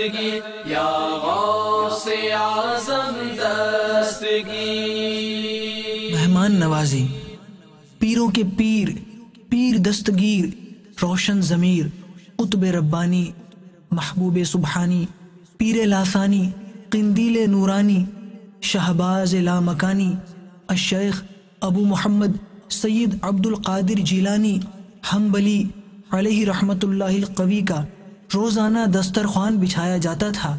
دستگیر یا غوث اعظم دستگیر. مہمان نوازی، پیروں کے پیر، پیر دستگیر، روشن ضمیر، قطب ربانی، محبوب سبحانی، پیر لاثانی، قندیل نورانی، شہباز لامکانی، الشیخ ابو محمد سید عبد القادر جیلانی حنبلی علیہ رحمت اللہ القوی کا روزانہ دسترخوان بچھایا جاتا تھا،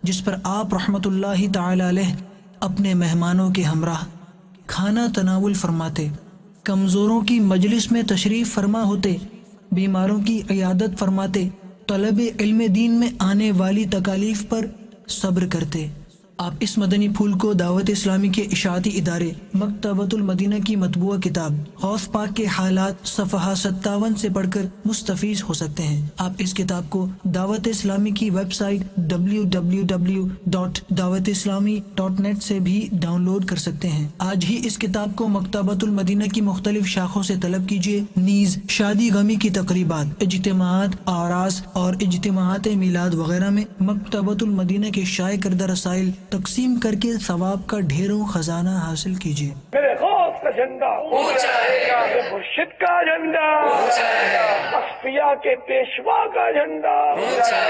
جس پر آپ رحمت اللہ تعالی علیہ اپنے مہمانوں کے ہمراہ کھانا تناول فرماتے، کمزوروں کی مجلس میں تشریف فرما ہوتے، بیماروں کی عیادت فرماتے، طلب علم دین میں آنے والی تکالیف پر صبر کرتے. آپ اس مدنی پھول کو دعوت اسلامی کے اشاعتی ادارے مکتبۃ المدینہ کی مطبوعہ کتاب غوث پاک کے حالات صفحہ 57 سے پڑھ کر مستفیض ہو سکتے ہیں. آپ اس کتاب کو دعوت اسلامی کی ویب سائٹ www.dawatislami.net سے بھی ڈاؤن لوڈ کر سکتے ہیں. آج ہی اس کتاب کو مکتبۃ المدینہ کی مختلف شاخوں سے طلب کیجیے. نیز شادی غمی کی تقریبات، اجتماعات، اعراس اور اجتماعات میلاد وغیرہ میں مکتبۃ المدینہ کے شائع کردہ رسائل تقسیم کر کے ثواب کا ڈھیروں خزانہ حاصل کیجیے. میرے غوث کا جھنڈا اونچا ہے، میرے مرشد کا جھنڈا اونچا ہے، اصفیاء کے پیشوا کا جھنڈا اونچا ہے.